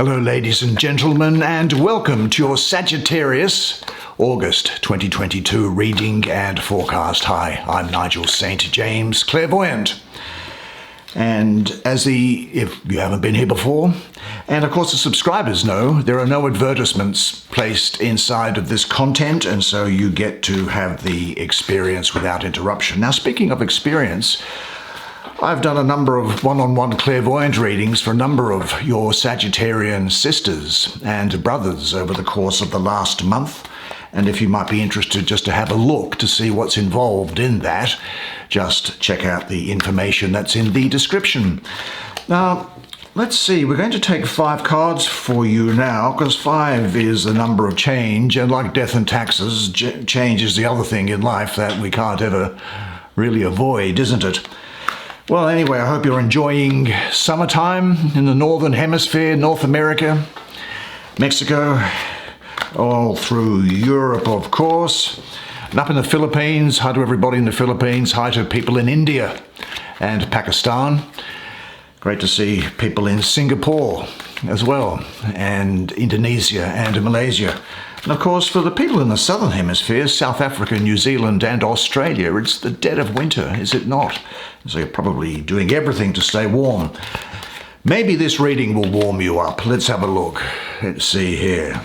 Hello, ladies and gentlemen, and welcome to your Sagittarius August 2022 reading and forecast. Hi, I'm Nigel Saint James, clairvoyant. And if you haven't been here before, and of course the subscribers know, there are no advertisements placed inside of this content, and so you get to have the experience without interruption. Now, speaking of experience, I've done a number of one-on-one clairvoyant readings for a number of your Sagittarian sisters and brothers over the course of the last month. And if you might be interested just to have a look to see what's involved in that, just check out the information that's in the description. Now, let's see, we're going to take 5 cards for you now, because 5 is the number of change, and like death and taxes, change is the other thing in life that we can't ever really avoid, isn't it? Well, anyway, I hope you're enjoying summertime in the Northern Hemisphere, North America, Mexico, all through Europe, of course, and up in the Philippines. Hi to everybody in the Philippines. Hi to people in India and Pakistan. Great to see people in Singapore as well, and Indonesia and Malaysia. And of course, for the people in the Southern Hemisphere, South Africa, New Zealand and Australia, it's the dead of winter, is it not? So you're probably doing everything to stay warm. Maybe this reading will warm you up. Let's have a look. Let's see here.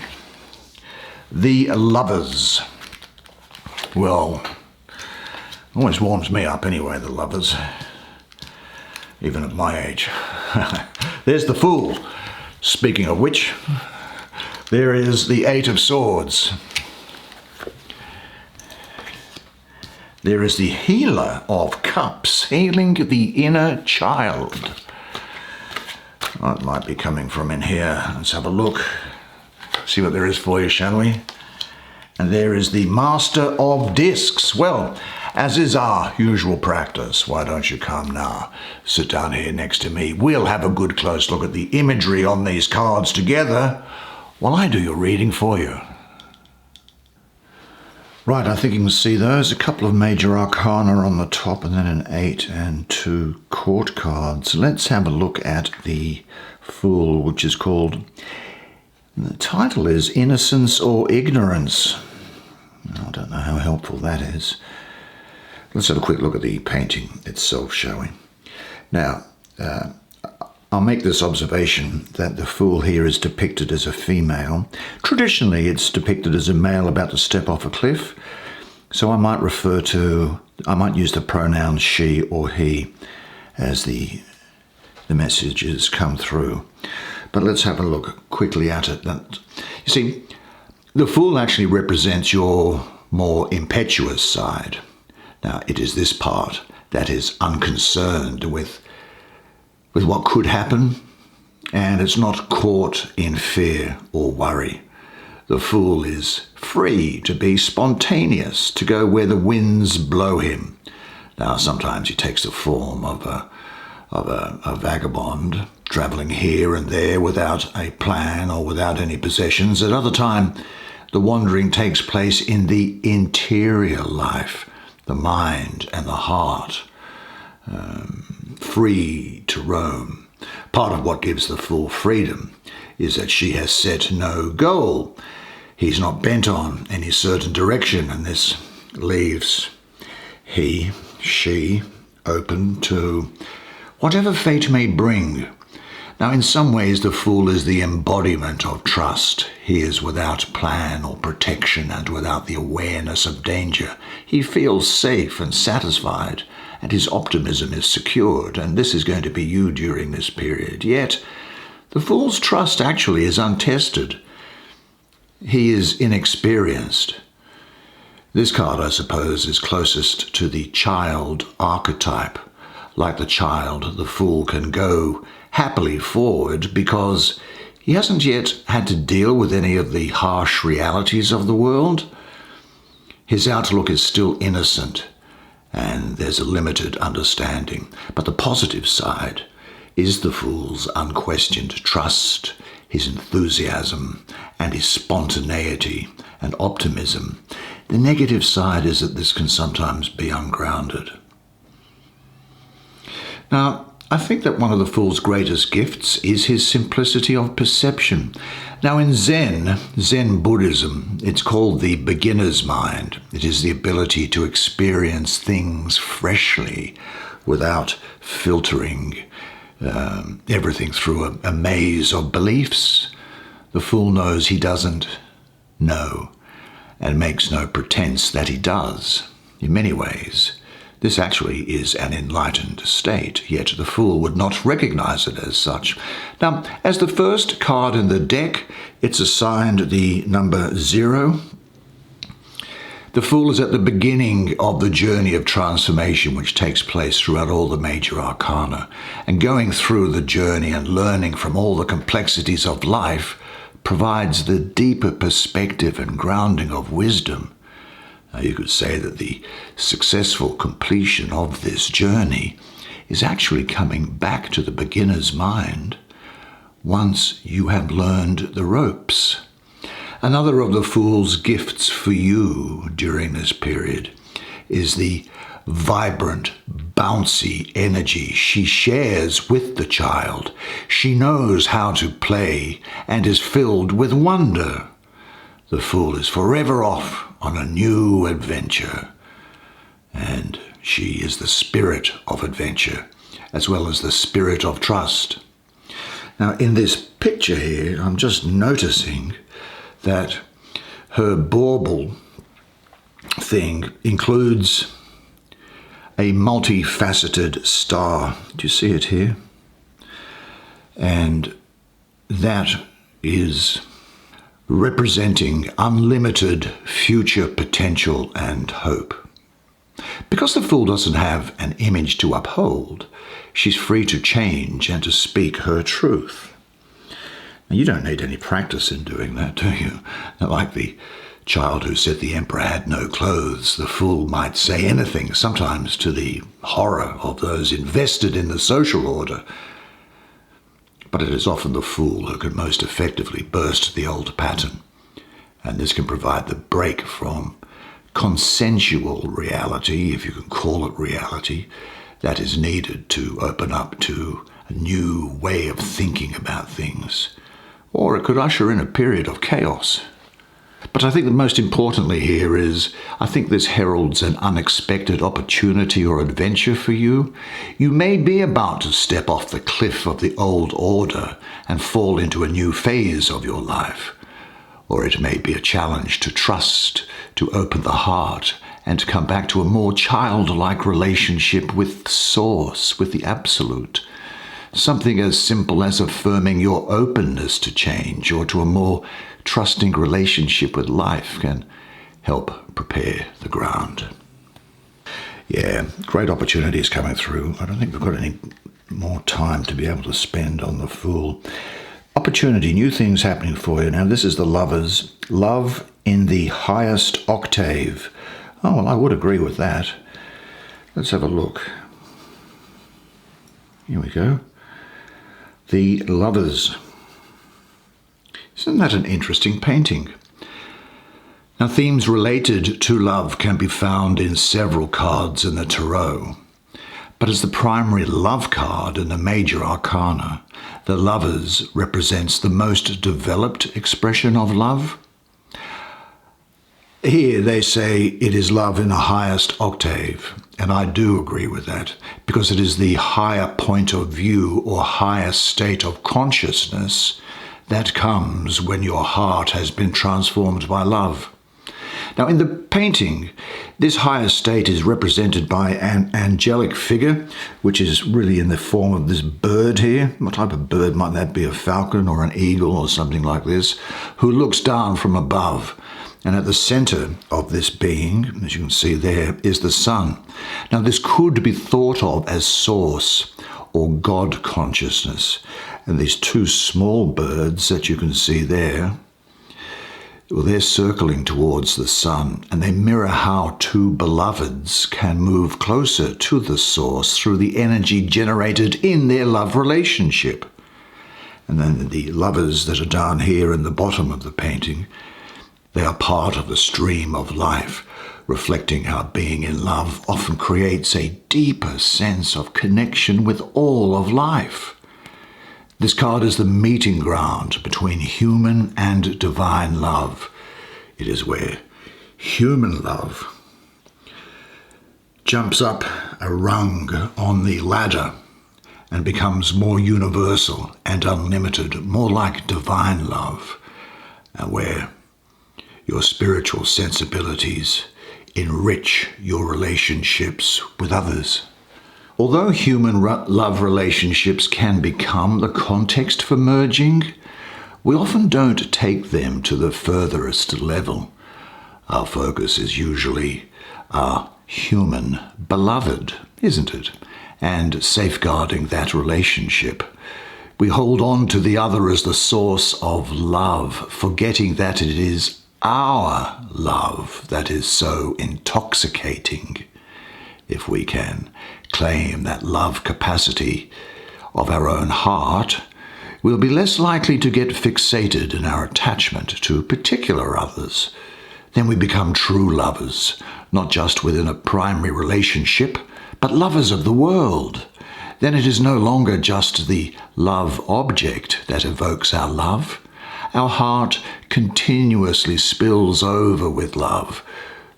The Lovers. Well, always warms me up anyway, the Lovers. Even at my age. There's the Fool. Speaking of which, there is the 8 of Swords. There is the Healer of Cups, healing the inner child. That might be coming from in here. Let's have a look. See what there is for you, shall we? And there is the Master of Discs. Well, as is our usual practice, why don't you come now? Sit down here next to me. We'll have a good close look at the imagery on these cards together while I do your reading for you. Right, I think you can see those. A couple of major arcana on the top, and then an 8 and 2 court cards. Let's have a look at the Fool, which is called... The title is Innocence or Ignorance. I don't know how helpful that is. Let's have a quick look at the painting itself, shall we? Now, I'll make this observation that the Fool here is depicted as a female. Traditionally, it's depicted as a male about to step off a cliff. So I might use the pronouns she or he as the messages come through. But let's have a look quickly at it. You see, the Fool actually represents your more impetuous side. Now, it is this part that is unconcerned with what could happen, and it's not caught in fear or worry. The Fool is free to be spontaneous, to go where the winds blow him. Now, sometimes he takes the form of a vagabond, travelling here and there without a plan or without any possessions. At other time, the wandering takes place in the interior life, the mind and the heart, free to roam. Part of what gives the Fool freedom is that she has set no goal. He's not bent on any certain direction, and this leaves she open to whatever fate may bring. Now, in some ways, the Fool is the embodiment of trust. He is without plan or protection and without the awareness of danger. He feels safe and satisfied, and his optimism is secured, and this is going to be you during this period. Yet, the Fool's trust actually is untested. He is inexperienced. This card, I suppose, is closest to the child archetype. Like the child, the Fool can go happily forward because he hasn't yet had to deal with any of the harsh realities of the world. His outlook is still innocent, and there's a limited understanding. But the positive side is the Fool's unquestioned trust, his enthusiasm, and his spontaneity and optimism. The negative side is that this can sometimes be ungrounded. Now, I think that one of the Fool's greatest gifts is his simplicity of perception. Now in Zen Buddhism, it's called the beginner's mind. It is the ability to experience things freshly without filtering everything through a maze of beliefs. The fool knows he doesn't know and makes no pretense that he does. In many ways, this actually is an enlightened state, yet the fool would not recognize it as such. Now, as the first card in the deck, it's assigned the number 0. The fool is at the beginning of the journey of transformation which takes place throughout all the major arcana. And going through the journey and learning from all the complexities of life provides the deeper perspective and grounding of wisdom. Now, you could say that the successful completion of this journey is actually coming back to the beginner's mind once you have learned the ropes. Another of the Fool's gifts for you during this period is the vibrant, bouncy energy she shares with the child. She knows how to play and is filled with wonder. The Fool is forever off on a new adventure, and she is the spirit of adventure as well as the spirit of trust. Now in this picture here, I'm just noticing that her bauble thing includes a multifaceted star. Do you see it here? And that is representing unlimited future potential and hope. Because the Fool doesn't have an image to uphold, she's free to change and to speak her truth. Now, you don't need any practice in doing that, do you? Not like the child who said the emperor had no clothes. The Fool might say anything, sometimes to the horror of those invested in the social order. But it is often the Fool who can most effectively burst the old pattern, and this can provide the break from consensual reality, if you can call it reality, that is needed to open up to a new way of thinking about things. Or it could usher in a period of chaos. But I think that most importantly here is, I think this heralds an unexpected opportunity or adventure for you. You may be about to step off the cliff of the old order and fall into a new phase of your life. Or it may be a challenge to trust, to open the heart, and to come back to a more childlike relationship with Source, with the Absolute. Something as simple as affirming your openness to change or to a more trusting relationship with life can help prepare the ground. Yeah, great opportunities coming through. I don't think we've got any more time to be able to spend on the Fool. Opportunity, new things happening for you. Now this is the Lovers. Love in the highest octave. Oh, well, I would agree with that. Let's have a look. Here we go. The Lovers. Isn't that an interesting painting? Now, themes related to love can be found in several cards in the tarot, but as the primary love card in the major arcana, the Lovers represents the most developed expression of love. Here they say it is love in the highest octave, and I do agree with that, because it is the higher point of view or higher state of consciousness that comes when your heart has been transformed by love. Now in the painting, this higher state is represented by an angelic figure, which is really in the form of this bird here. What type of bird might that be? A falcon or an eagle or something like this, who looks down from above. And at the center of this being, as you can see there, is the sun. Now this could be thought of as Source or God consciousness. And these two small birds that you can see there, well, they're circling towards the sun, and they mirror how two beloveds can move closer to the Source through the energy generated in their love relationship. And then the Lovers that are down here in the bottom of the painting, They are part of the stream of life, reflecting how being in love often creates a deeper sense of connection with all of life. This card is the meeting ground between human and divine love. It is where human love jumps up a rung on the ladder and becomes more universal and unlimited, more like divine love, where your spiritual sensibilities enrich your relationships with others. Although human love relationships can become the context for merging, we often don't take them to the furthest level. Our focus is usually our human beloved, isn't it? And safeguarding that relationship. We hold on to the other as the source of love, forgetting that it is our love that is so intoxicating. If we can claim that love capacity of our own heart, we'll be less likely to get fixated in our attachment to particular others. Then we become true lovers, not just within a primary relationship, but lovers of the world. Then it is no longer just the love object that evokes our love. Our heart continuously spills over with love.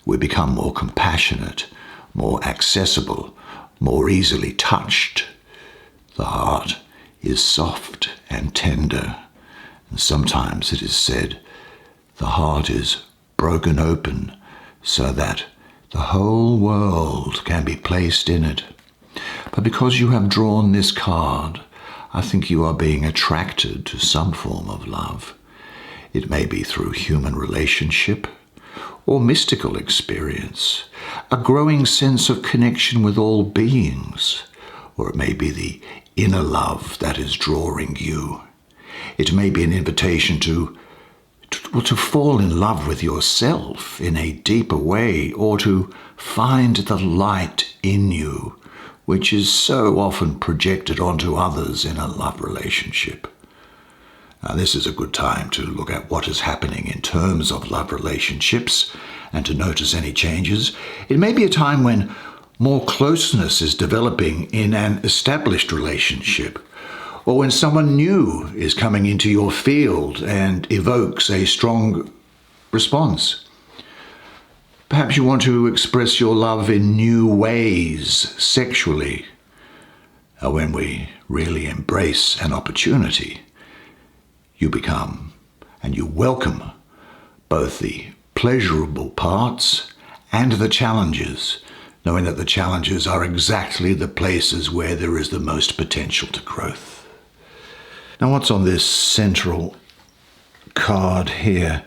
We become more compassionate, more accessible, more easily touched. The heart is soft and tender, and sometimes it is said the heart is broken open so that the whole world can be placed in it. But because you have drawn this card, I think you are being attracted to some form of love. It may be through human relationship or mystical experience, a growing sense of connection with all beings, or it may be the inner love that is drawing you. It may be an invitation to fall in love with yourself in a deeper way, or to find the light in you, which is so often projected onto others in a love relationship. Now, this is a good time to look at what is happening in terms of love relationships and to notice any changes. It may be a time when more closeness is developing in an established relationship, or when someone new is coming into your field and evokes a strong response. Perhaps you want to express your love in new ways sexually, or when we really embrace an opportunity, you become and you welcome both the pleasurable parts and the challenges, knowing that the challenges are exactly the places where there is the most potential to growth. Now, what's on this central card here?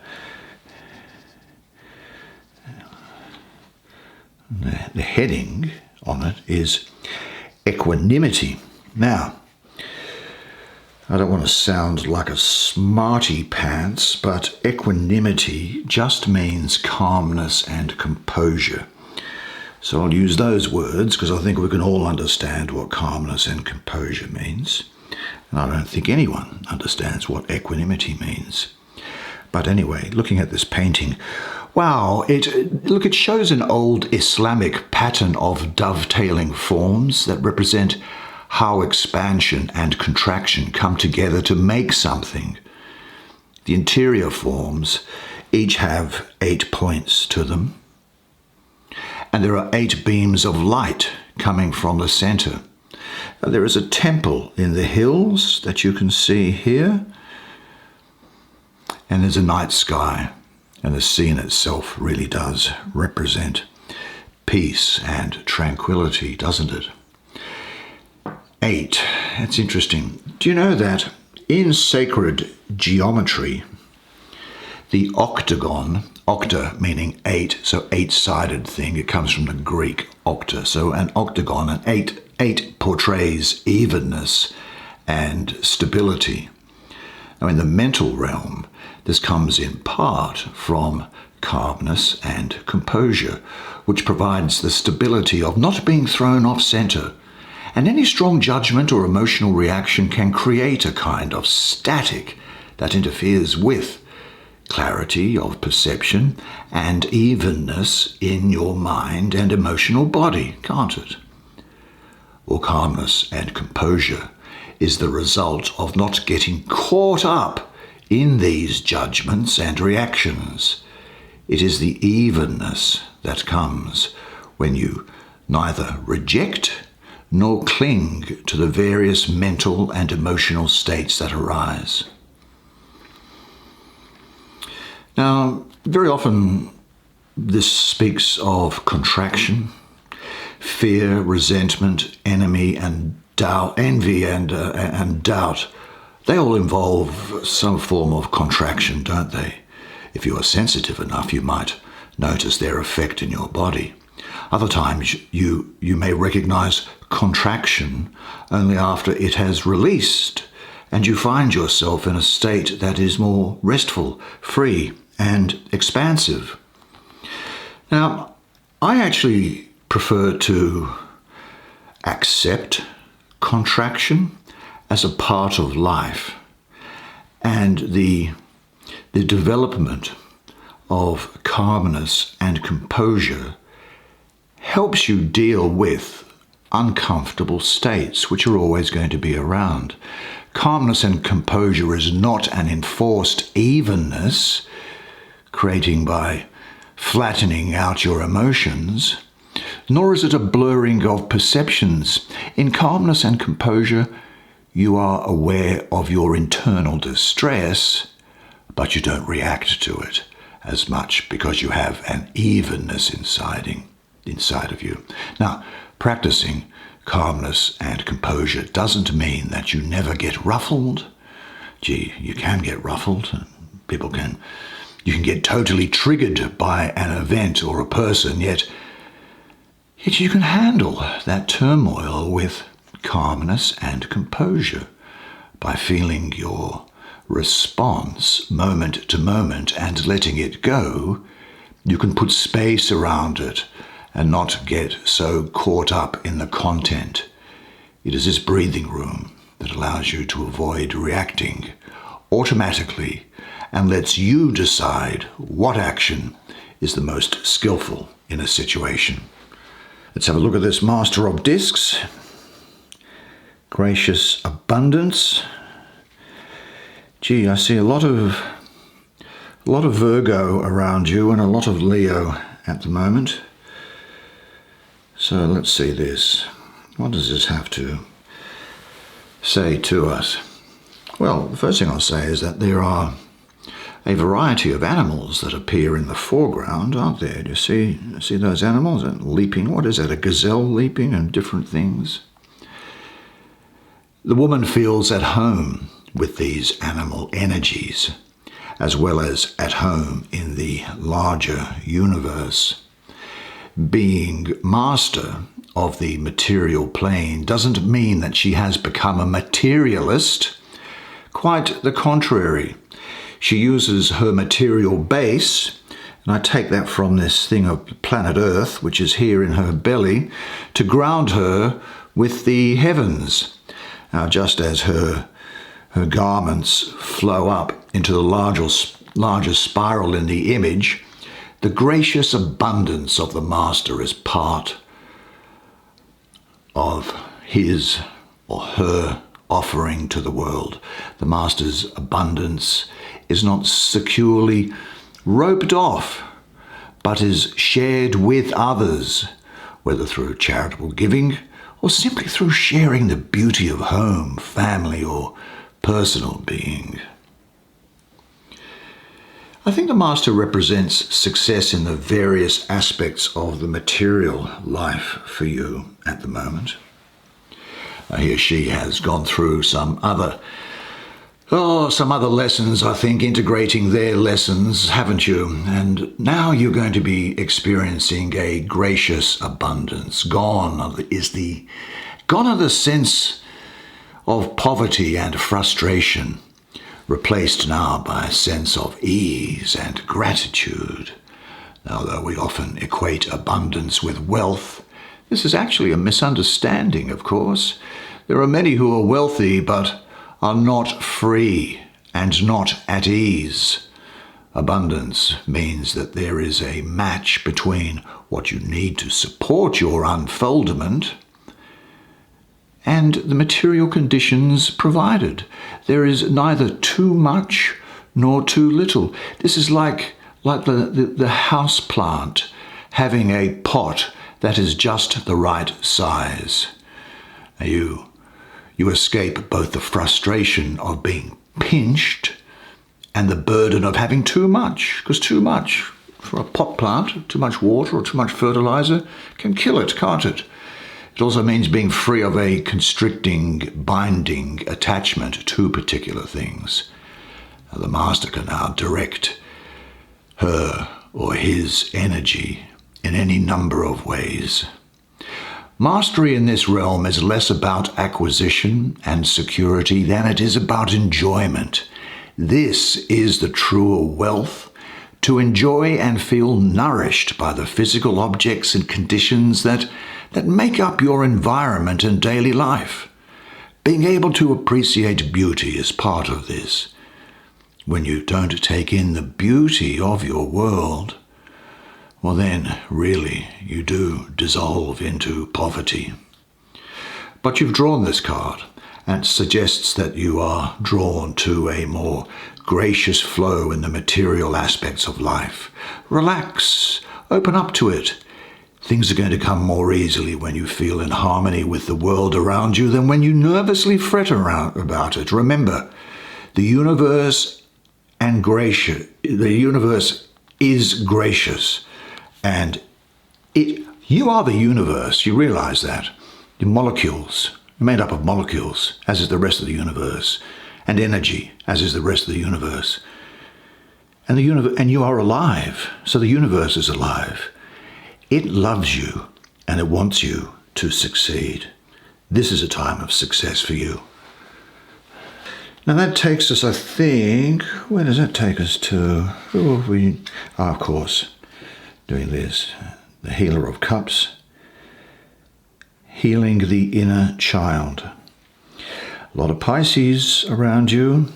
The heading on it is equanimity. Now, I don't want to sound like a smarty pants, but equanimity just means calmness and composure. So I'll use those words because I think we can all understand what calmness and composure means. And I don't think anyone understands what equanimity means. But anyway, looking at this painting, wow, it shows an old Islamic pattern of dovetailing forms that represent how expansion and contraction come together to make something. The interior forms each have 8 points to them, and there are 8 beams of light coming from the center. Now, there is a temple in the hills that you can see here, and there's a night sky, and the scene itself really does represent peace and tranquility, doesn't it? 8. That's interesting. Do you know that in sacred geometry, the octagon, octa meaning 8, so 8-sided thing, it comes from the Greek octa. So an octagon, an 8 portrays evenness and stability. Now, in the mental realm, this comes in part from calmness and composure, which provides the stability of not being thrown off center. And any strong judgment or emotional reaction can create a kind of static that interferes with clarity of perception, and evenness in your mind and emotional body, can't it? Or calmness and composure is the result of not getting caught up in these judgments and reactions. It is the evenness that comes when you neither reject nor cling to the various mental and emotional states that arise. Now, very often this speaks of contraction, fear, resentment, envy and doubt. They all involve some form of contraction, don't they? If you are sensitive enough, you might notice their effect in your body. Other times you may recognize contraction only after it has released, and you find yourself in a state that is more restful, free, and expansive. Now, I actually prefer to accept contraction as a part of life, and the development of calmness and composure helps you deal with uncomfortable states which are always going to be around. Calmness and composure is not an enforced evenness creating by flattening out your emotions, nor is it a blurring of perceptions. In calmness and composure, you are aware of your internal distress, but you don't react to it as much because you have an evenness inside of you. Now, practicing calmness and composure doesn't mean that you never get ruffled. Gee, you can get ruffled. You can get totally triggered by an event or a person, yet you can handle that turmoil with calmness and composure by feeling your response moment to moment and letting it go. You can put space around it and not get so caught up in the content. It is this breathing room that allows you to avoid reacting automatically and lets you decide what action is the most skillful in a situation. Let's have a look at this Master of Discs. Gracious abundance. Gee, I see a lot of Virgo around you and a lot of Leo at the moment. So let's see this. What does this have to say to us? Well, the first thing I'll say is that there are a variety of animals that appear in the foreground, aren't there? Do you see those animals leaping? What is that, a gazelle leaping and different things? The woman feels at home with these animal energies, as well as at home in the larger universe. Being master of the material plane doesn't mean that she has become a materialist. Quite the contrary. She uses her material base, and I take that from this thing of planet Earth, which is here in her belly, to ground her with the heavens. Now, just as her garments flow up into the larger spiral in the image, the gracious abundance of the Master is part of his or her offering to the world. The Master's abundance is not securely roped off, but is shared with others, whether through charitable giving or simply through sharing the beauty of home, family, or personal being. I think the Master represents success in the various aspects of the material life for you at the moment. He or she has gone through some other lessons, I think, integrating their lessons, haven't you? And now you're going to be experiencing a gracious abundance. Gone are the sense of poverty and frustration, replaced now by a sense of ease and gratitude. Now, though we often equate abundance with wealth, this is actually a misunderstanding, of course. There are many who are wealthy but are not free and not at ease. Abundance means that there is a match between what you need to support your unfoldment and the material conditions provided. There is neither too much nor too little. This is like the house plant having a pot that is just the right size. You escape both the frustration of being pinched and the burden of having too much, because too much for a pot plant, too much water or too much fertilizer can kill it, can't it? It also means being free of a constricting, binding attachment to particular things. The master can now direct her or his energy in any number of ways. Mastery in this realm is less about acquisition and security than it is about enjoyment. This is the truer wealth, to enjoy and feel nourished by the physical objects and conditions that make up your environment and daily life. Being able to appreciate beauty is part of this. When you don't take in the beauty of your world, well then, really, you do dissolve into poverty. But you've drawn this card, and it suggests that you are drawn to a more gracious flow in the material aspects of life. Relax, open up to it. Things are going to come more easily when you feel in harmony with the world around you than when you nervously fret around about it. Remember, the universe is gracious, and you are the universe. You realize that. Your molecules are made up of molecules, as is the rest of the universe, and energy, as is the rest of the universe. And you are alive, so the universe is alive. It loves you, and it wants you to succeed. This is a time of success for you. Now that takes us, I think, where does that take us to? Of course, doing this, the Healer of Cups, healing the inner child. A lot of Pisces around you.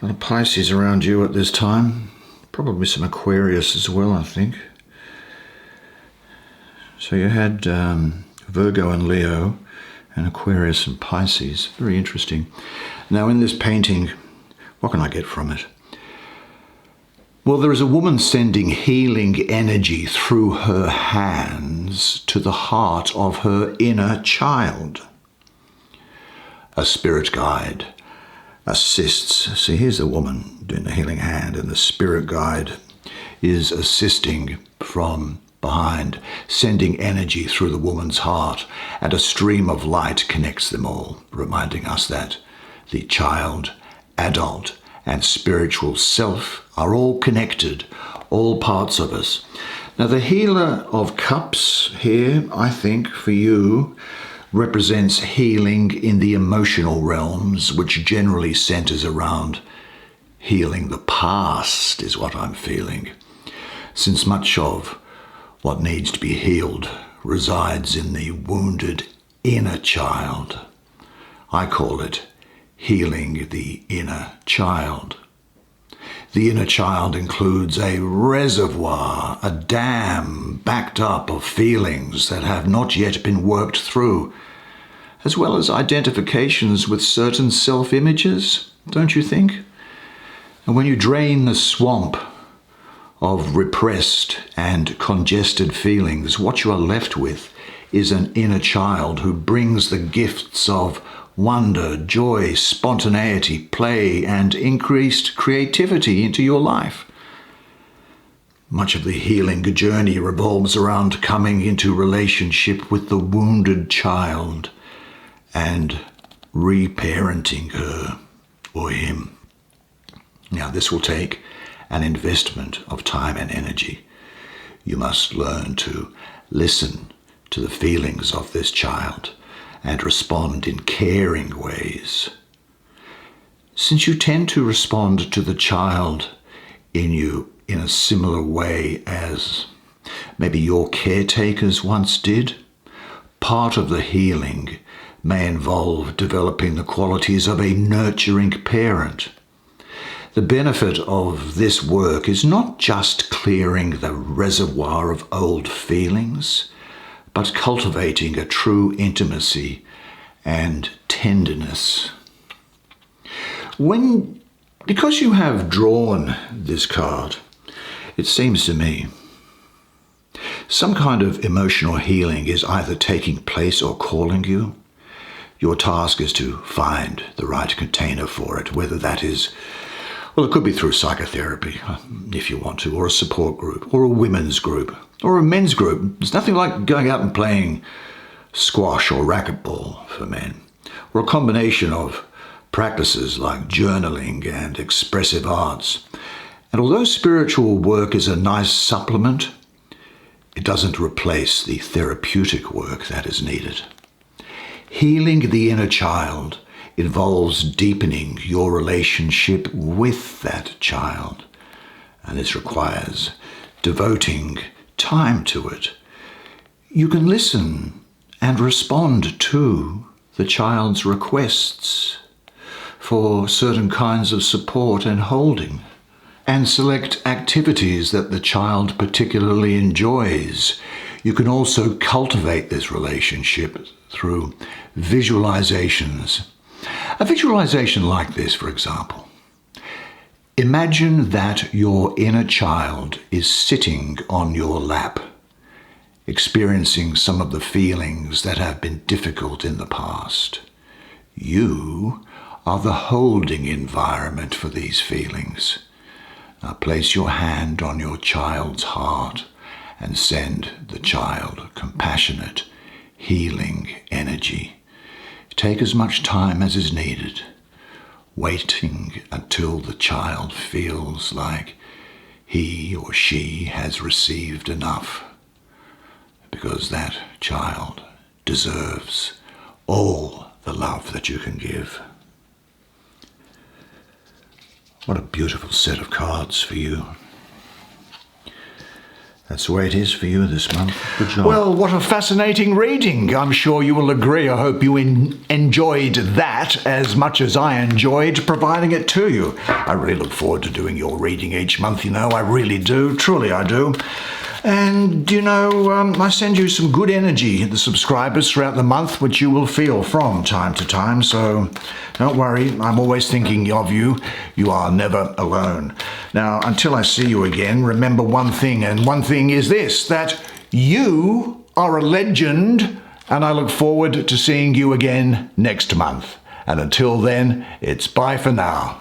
A lot of Pisces around you at this time. Probably some Aquarius as well, I think. So you had Virgo and Leo, and Aquarius and Pisces. Very interesting. Now in this painting, what can I get from it? Well, there is a woman sending healing energy through her hands to the heart of her inner child. A spirit guide assists. See, here's the woman doing the healing hand, and the spirit guide is assisting from behind, sending energy through the woman's heart, and a stream of light connects them all, reminding us that the child, adult, and spiritual self are all connected, all parts of us. Now, the Healer of Cups here, I think, for you, represents healing in the emotional realms, which generally centers around healing the past, is what I'm feeling, since much of what needs to be healed resides in the wounded inner child. I call it healing the inner child. The inner child includes a reservoir, a dam backed up of feelings that have not yet been worked through, as well as identifications with certain self-images, don't you think? And when you drain the swamp of repressed and congested feelings, what you are left with is an inner child who brings the gifts of wonder, joy, spontaneity, play, and increased creativity into your life. Much of the healing journey revolves around coming into relationship with the wounded child and reparenting her or him. Now, this will take an investment of time and energy. You must learn to listen to the feelings of this child and respond in caring ways. Since you tend to respond to the child in you in a similar way as maybe your caretakers once did, part of the healing may involve developing the qualities of a nurturing parent. The benefit of this work is not just clearing the reservoir of old feelings, but cultivating a true intimacy and tenderness. Because you have drawn this card, it seems to me some kind of emotional healing is either taking place or calling you. Your task is to find the right container for it, whether that is, well, it could be through psychotherapy, if you want to, or a support group, or a women's group, or a men's group. There's nothing like going out and playing squash or racquetball for men, or a combination of practices like journaling and expressive arts. And although spiritual work is a nice supplement, it doesn't replace the therapeutic work that is needed. Healing the inner child involves deepening your relationship with that child, and this requires devoting time to it. You can listen and respond to the child's requests for certain kinds of support and holding, and select activities that the child particularly enjoys. You can also cultivate this relationship through visualizations. A visualization like this, for example. Imagine that your inner child is sitting on your lap, experiencing some of the feelings that have been difficult in the past. You are the holding environment for these feelings. Now place your hand on your child's heart and send the child compassionate, healing energy. Take as much time as is needed, waiting until the child feels like he or she has received enough, because that child deserves all the love that you can give. What a beautiful set of cards for you. That's the way it is for you this month. Good job. Well, what a fascinating reading. I'm sure you will agree. I hope you enjoyed that as much as I enjoyed providing it to you. I really look forward to doing your reading each month, I really do. Truly I do. And, I send you some good energy, the subscribers, throughout the month, which you will feel from time to time. So don't worry, I'm always thinking of you. You are never alone. Now, until I see you again, remember one thing, and one thing is this, that you are a legend, and I look forward to seeing you again next month. And until then, it's bye for now.